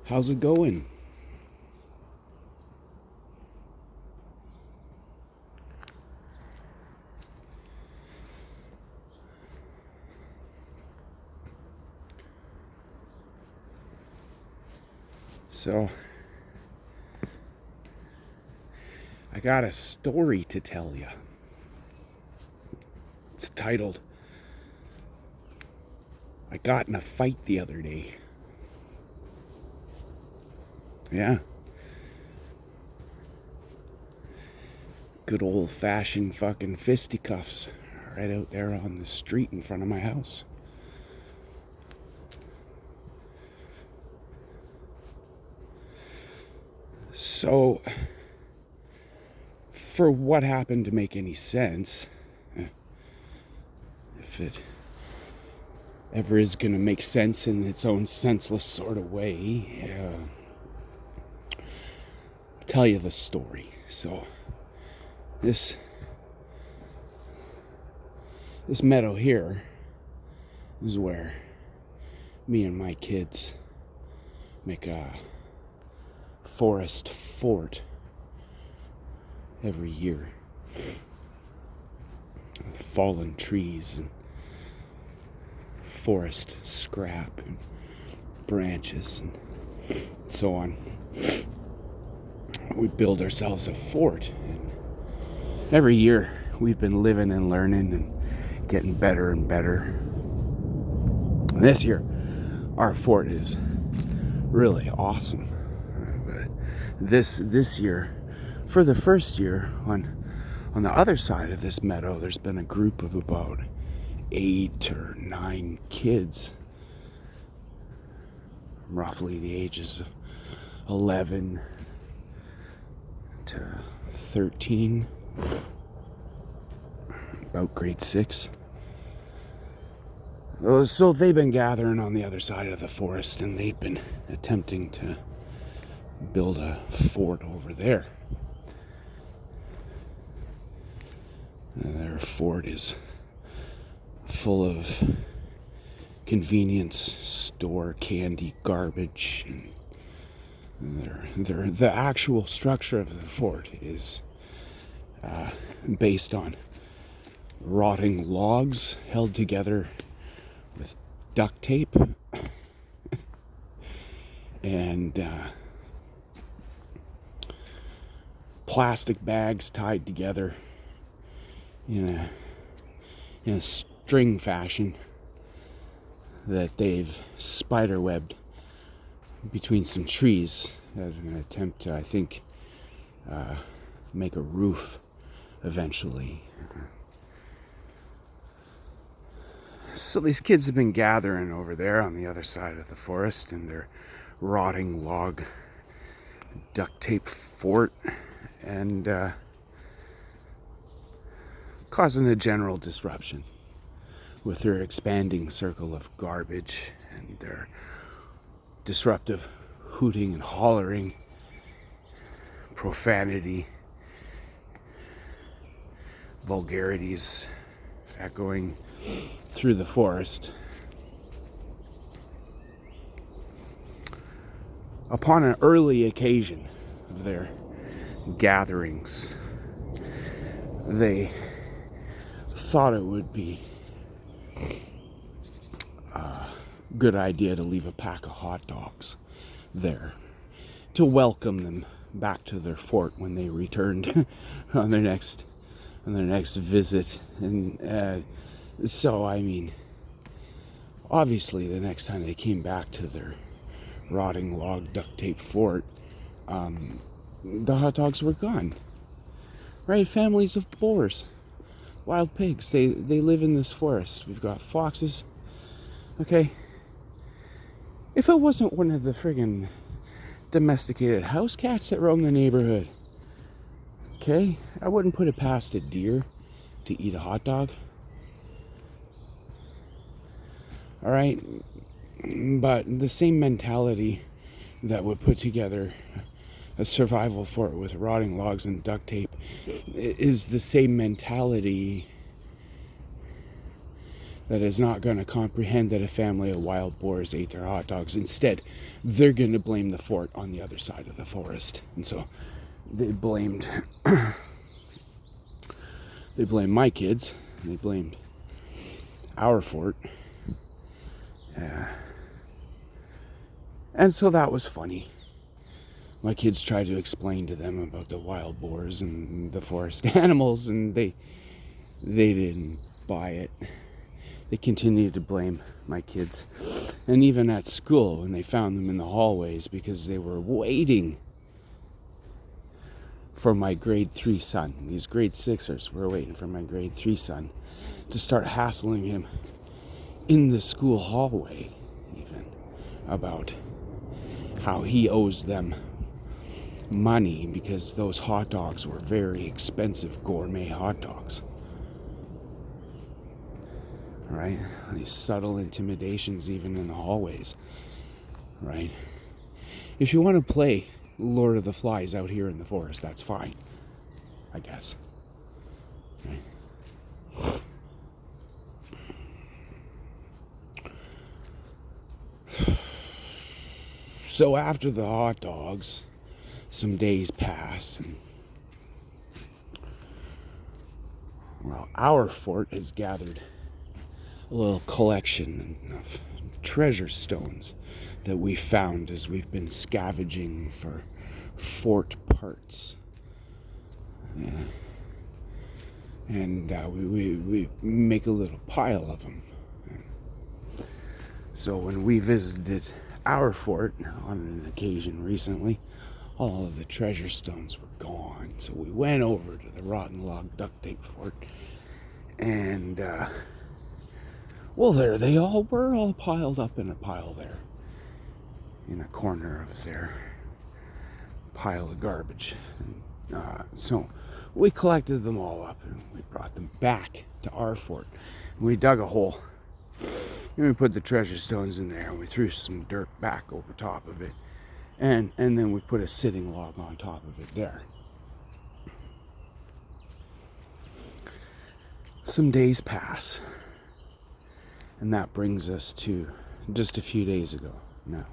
How's it going? So, I got a story to tell you. It's titled, I Got in a Fight the Other Day. Yeah. Good old-fashioned fucking fisticuffs right out there on the street in front of my house. So, for what happened to make any sense, if it ever is going to make sense in its own senseless sort of way, I'll tell you the story. So, this meadow here is where me and my kids make a forest fort every year. Fallen trees and forest scrap and branches and so on. We build ourselves a fort, and every year we've been living and learning and getting better and better. This year our fort is really awesome. This year, for the first year, on the other side of this meadow, there's been a group of about 8 or 9 kids, roughly the ages of 11 to 13, about grade 6. So they've been gathering on the other side of the forest, and they've been attempting to build a fort over there. Their fort is full of convenience store candy garbage, and the actual structure of the fort is based on rotting logs held together with duct tape and plastic bags tied together in a string fashion that they've spiderwebbed between some trees as an attempt to, I think, make a roof eventually. So these kids have been gathering over there on the other side of the forest in their rotting log duct tape fort, and causing a general disruption with their expanding circle of garbage and their disruptive hooting and hollering, profanity, vulgarities echoing through the forest. Upon an early occasion of their gatherings, they thought it would be a good idea to leave a pack of hot dogs there to welcome them back to their fort when they returned on their next visit. And so, I mean, obviously the next time they came back to their rotting log duct tape fort, the hot dogs were gone. Right? Families of boars, wild pigs, they live in this forest. We've got foxes. Okay? If it wasn't one of the friggin' domesticated house cats that roam the neighborhood, okay, I wouldn't put it past a deer to eat a hot dog. Alright? But the same mentality that would put together a survival fort with rotting logs and duct tape is the same mentality that is not going to comprehend that a family of wild boars ate their hot dogs. Instead, they're going to blame the fort on the other side of the forest. And so they blamed my kids, and they blamed our fort. And so that was funny. My kids tried to explain to them about the wild boars and the forest animals, and they didn't buy it. They continued to blame my kids. And even at school, when they found them in the hallways, because they were waiting for my grade 3 son. These grade 6ers were waiting for my grade 3 son to start hassling him in the school hallway, even, about how he owes them money because those hot dogs were very expensive gourmet hot dogs. Right? These subtle intimidations even in the hallways. Right? If you want to play Lord of the Flies out here in the forest, that's fine, I guess. Right? So after the hot dogs, some days pass, and well, our fort has gathered a little collection of treasure stones that we found as we've been scavenging for fort parts. And we make a little pile of them. So when we visited our fort on an occasion recently, all of the treasure stones were gone. So we went over to the rotten log duct tape fort, and well, there they all were, all piled up in a pile there, in a corner of their pile of garbage. So we collected them all up and we brought them back to our fort. We dug a hole and we put the treasure stones in there, and we threw some dirt back over top of it, and then we put a sitting log on top of it there. Some days pass, and that brings us to just a few days ago now.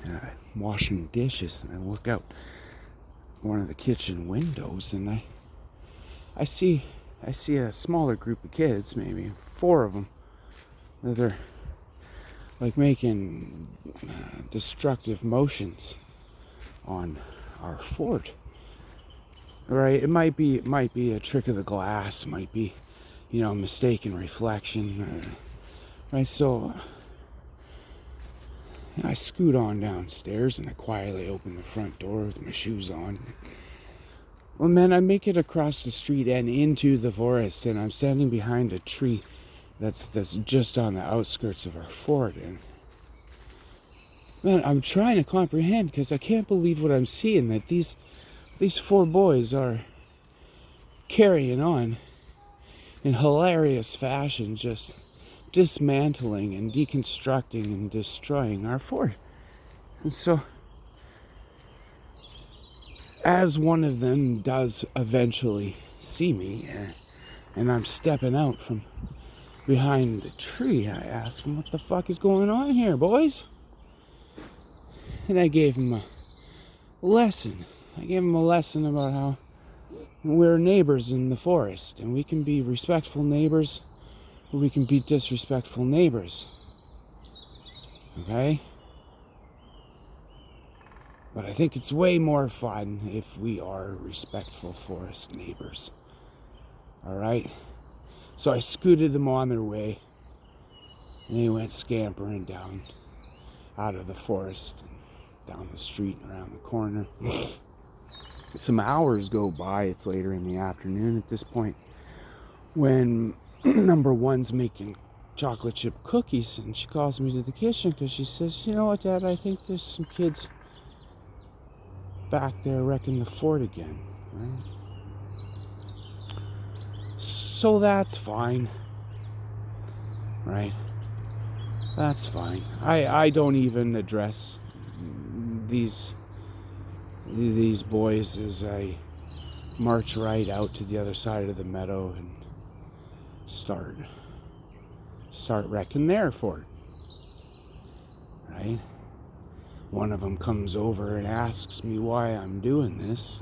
And I'm washing dishes, and I look out one of the kitchen windows, and I see a smaller group of kids, maybe 4 of them, that they're like making destructive motions on our fort. Right? It might be a trick of the glass, might be, mistaken reflection. Right? So I scoot on downstairs and I quietly open the front door with my shoes on. Well, man, I make it across the street and into the forest, and I'm standing behind a tree that's just on the outskirts of our fort. And man, I'm trying to comprehend, because I can't believe what I'm seeing, that these 4 boys are carrying on in hilarious fashion, just dismantling and deconstructing and destroying our fort. And so, as one of them does eventually see me, and I'm stepping out from behind the tree, I ask him, "What the fuck is going on here, boys?" And I gave him a lesson. I gave him a lesson about how we're neighbors in the forest, and we can be respectful neighbors, or we can be disrespectful neighbors. Okay? But I think it's way more fun if we are respectful forest neighbors. Alright? So I scooted them on their way, and they went scampering down out of the forest, and down the street and around the corner. Some hours go by, it's later in the afternoon at this point, when number 1's making chocolate chip cookies, and she calls me to the kitchen because she says, "You know what, Dad, I think there's some kids back there wrecking the fort again." Right? So that's fine. Right? That's fine. I don't even address these boys as I march right out to the other side of the meadow and start start wrecking their fort, right? One of them comes over and asks me why I'm doing this.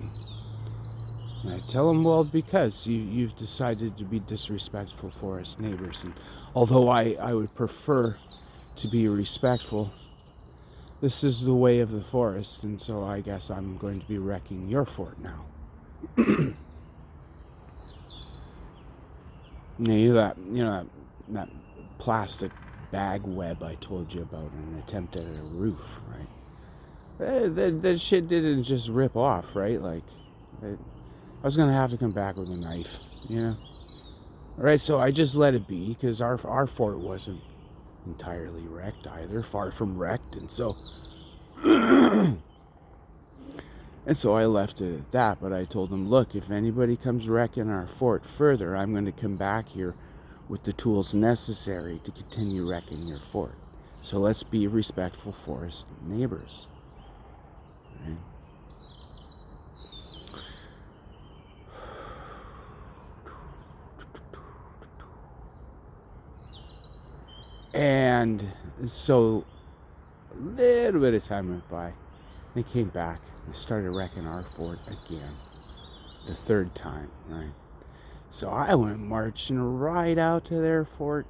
And I tell them, well, because you've decided to be disrespectful forest neighbors. And although I would prefer to be respectful, this is the way of the forest, and so I guess I'm going to be wrecking your fort now. You know that plastic bag web I told you about in an attempt at a roof, right? That shit didn't just rip off, right? Like, I was gonna have to come back with a knife, you know? Right, so I just let it be, because our fort wasn't entirely wrecked either, far from wrecked, and so and so I left it at that. But I told them, look, if anybody comes wrecking our fort further, I'm going to come back here with the tools necessary to continue wrecking your fort. So let's be respectful forest neighbors. Right? And so a little bit of time went by. They came back. They started wrecking our fort again. The third time, right? So I went marching right out to their fort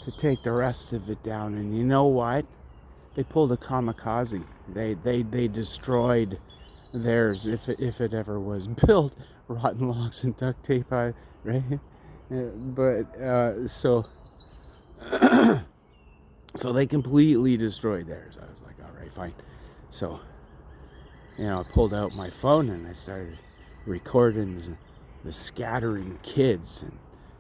to take the rest of it down. And you know what? They pulled a kamikaze. They destroyed theirs, if it ever was built. Rotten logs and duct tape, right? So so they completely destroyed theirs. I was like, all right, fine. So, I pulled out my phone and I started recording the scattering kids and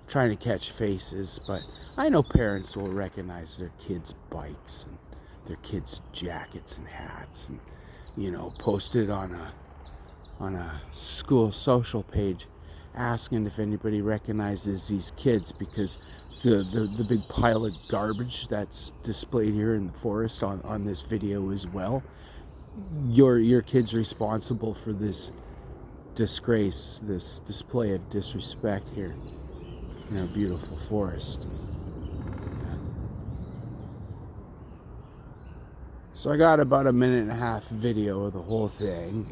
trying to catch faces. But I know parents will recognize their kids' bikes and their kids' jackets and hats, and post it on a school social page asking if anybody recognizes these kids, because the big pile of garbage that's displayed here in the forest on this video as well. Your kid's responsible for this disgrace, this display of disrespect here in our beautiful forest. Yeah. So I got about a 1.5-minute video of the whole thing.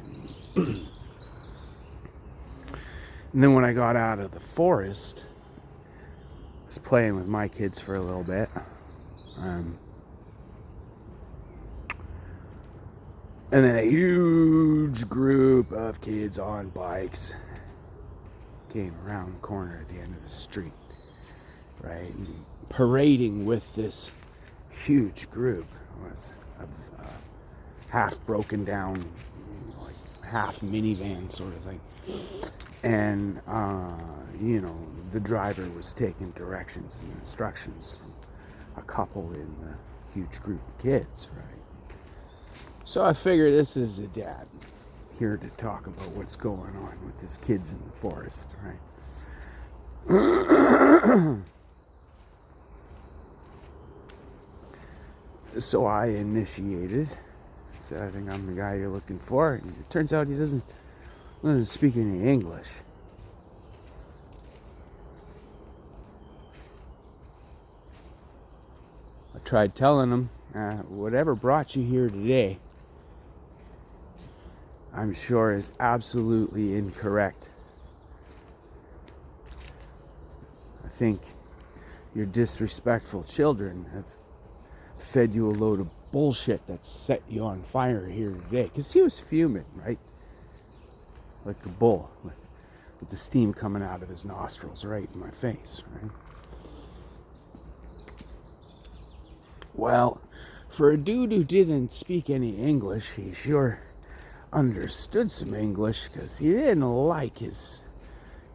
And then when I got out of the forest, I was playing with my kids for a little bit. And then a huge group of kids on bikes came around the corner at the end of the street, right? And parading with this huge group was a half broken down, like half minivan sort of thing. And, the driver was taking directions and instructions from a couple in the huge group of kids, right? So I figure this is a dad here to talk about what's going on with his kids in the forest, right? So I initiated. Said, I think I'm the guy you're looking for. And it turns out he doesn't speak any English. I tried telling him, whatever brought you here today, I'm sure is absolutely incorrect. I think your disrespectful children have fed you a load of bullshit that set you on fire here today. Because he was fuming, right? Like a bull, with the steam coming out of his nostrils right in my face, right? Well, for a dude who didn't speak any English, he sure understood some English, because he didn't like his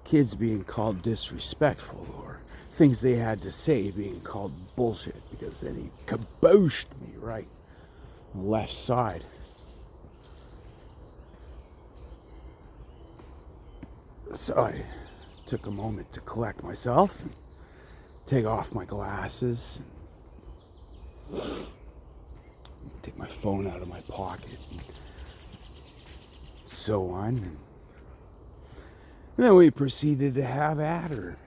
kids being called disrespectful or things they had to say being called bullshit, because then he kabooshed me right on the left side. So I took a moment to collect myself and take off my glasses, and take my phone out of my pocket, and so on. And then we proceeded to have at her.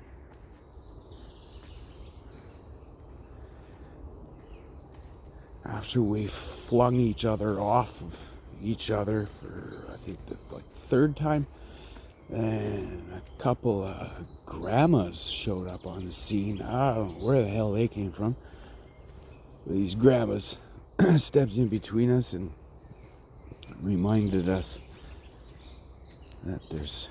after we flung each other off of each other for, I think, the third time, and a couple of grandmas showed up on the scene. I don't know where the hell they came from. But these grandmas stepped in between us and reminded us that there's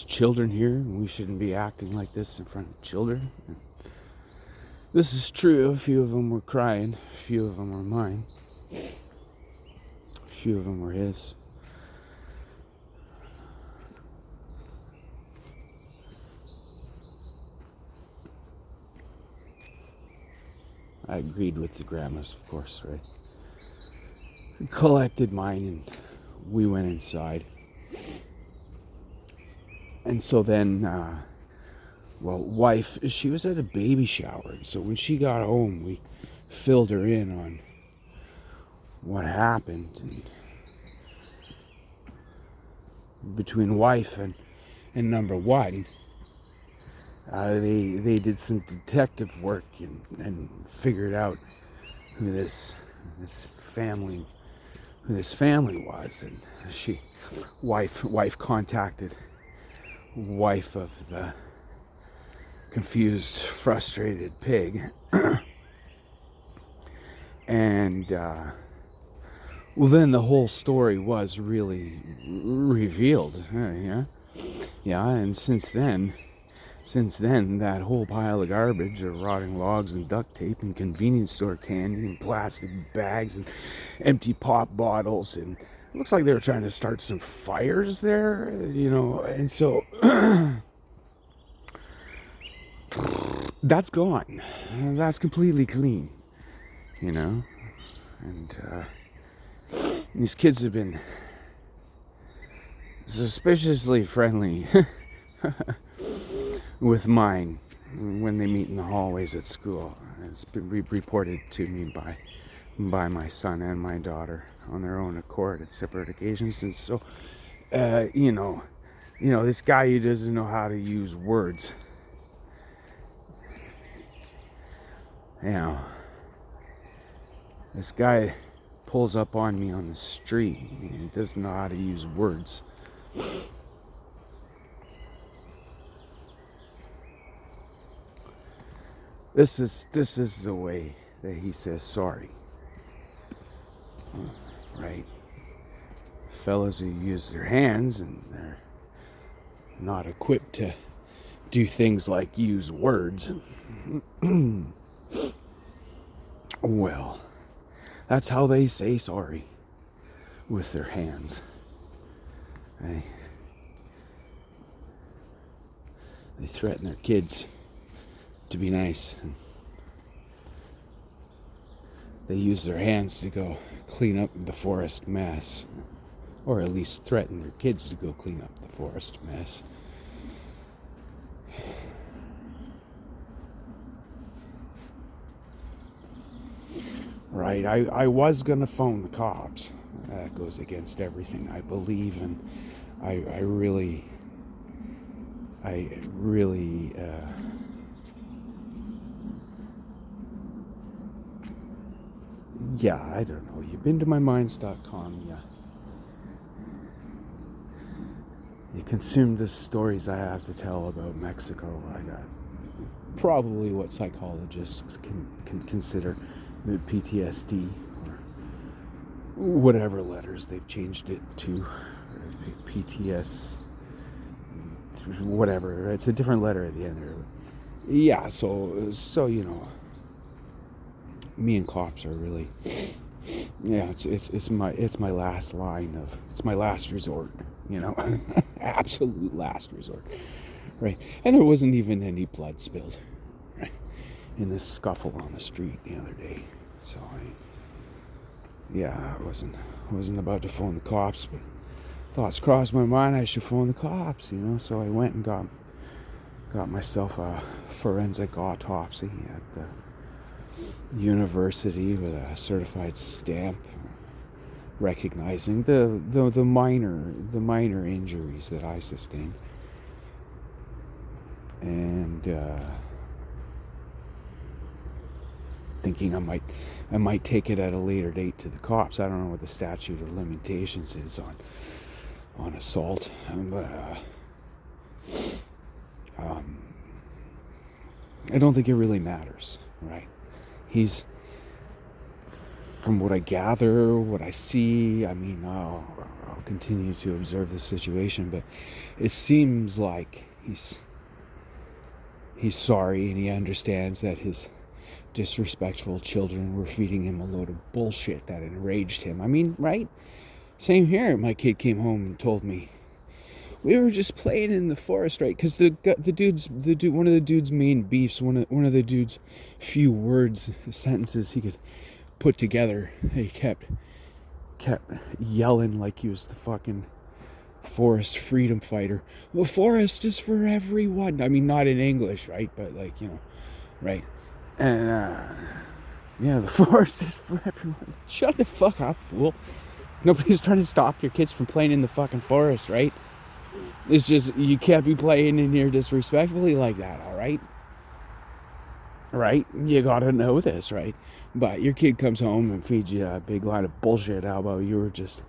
children here and we shouldn't be acting like this in front of children. And this is true. A few of them were crying. A few of them were mine. A few of them were his. I agreed with the grandmas, of course, right? I collected mine and we went inside. And so then, wife, she was at a baby shower. And so when she got home, we filled her in on what happened. And between wife and number one, they did some detective work and figured out who this family was. And wife contacted wife of the confused, frustrated pig. And then the whole story was really revealed. Yeah, and since then, that whole pile of garbage of rotting logs and duct tape and convenience store candy and plastic bags and empty pop bottles, and it looks like they were trying to start some fires there, and so that's gone. That's completely clean, and these kids have been suspiciously friendly with mine when they meet in the hallways at school. It's been reported to me by my son and my daughter on their own accord at separate occasions. And so, this guy who doesn't know how to use words, this guy pulls up on me on the street and he doesn't know how to use words. This is the way that he says sorry. Right? Fellas who use their hands and they're not equipped to do things like use words. Well, that's how they say sorry, with their hands. They threaten their kids to be nice. They use their hands to go clean up the forest mess, or at least threaten their kids to go clean up the forest mess. Right, I was gonna phone the cops. That goes against everything I believe, and I really yeah, I don't know. You've been to myminds.com, yeah. You consumed the stories I have to tell about Mexico. I got probably what psychologists can consider PTSD, or whatever letters they've changed it to. PTS, whatever. It's a different letter at the end. Yeah, so me and cops are really, it's my last line of, it's my last resort, absolute last resort, right? And there wasn't even any blood spilled, right, in this scuffle on the street the other day. So I wasn't about to phone the cops, but thoughts crossed my mind I should phone the cops, so I went and got myself a forensic autopsy at the university with a certified stamp recognizing the minor injuries that I sustained. And thinking I might take it at a later date to the cops. I don't know what the statute of limitations is on assault, but I don't think it really matters, right? He's, from what I gather, what I see, I mean, I'll continue to observe the situation, but it seems like he's sorry, and he understands that his disrespectful children were feeding him a load of bullshit that enraged him. I mean, right? Same here. My kid came home and told me, we were just playing in the forest, right? Because one of the dude's main beefs, one of the dude's few words, sentences he could put together, he kept yelling like he was the fucking forest freedom fighter. The forest is for everyone. I mean, not in English, right? But like, right? And yeah, the forest is for everyone. Shut the fuck up, fool. Nobody's trying to stop your kids from playing in the fucking forest, right? It's just, you can't be playing in here disrespectfully like that, all right? Right? You gotta know this, right? But your kid comes home and feeds you a big line of bullshit. How about you were just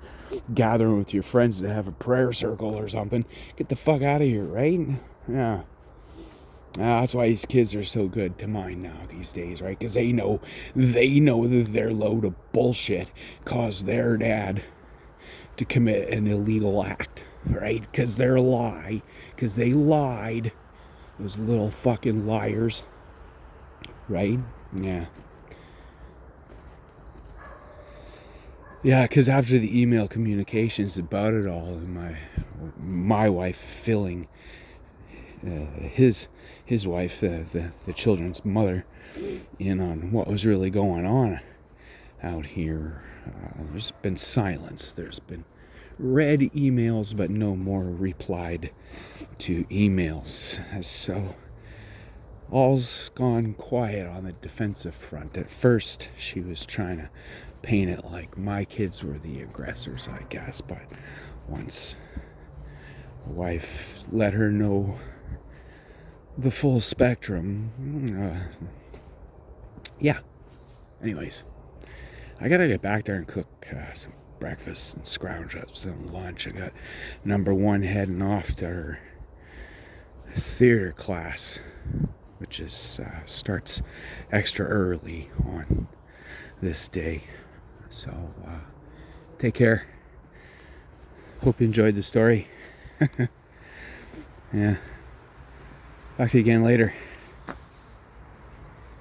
gathering with your friends to have a prayer circle or something? Get the fuck out of here, right? Yeah. That's why these kids are so good to mind now these days, right? Because they know that their load of bullshit caused their dad to commit an illegal act, right? Because they lied. Those little fucking liars, right? Yeah. Yeah, because after the email communications about it all, and my wife filling his wife, the children's mother, in on what was really going on out here, there's been silence. There's been read emails, but no more replied to emails. So all's gone quiet on the defensive front. At first, she was trying to paint it like my kids were the aggressors, I guess, but once my wife let her know the full spectrum, yeah. Anyways, I gotta get back there and cook some breakfast and scrounge up some lunch. I got number one heading off to her theater class, which is starts extra early on this day. So take care. Hope you enjoyed the story. Yeah. Talk to you again later.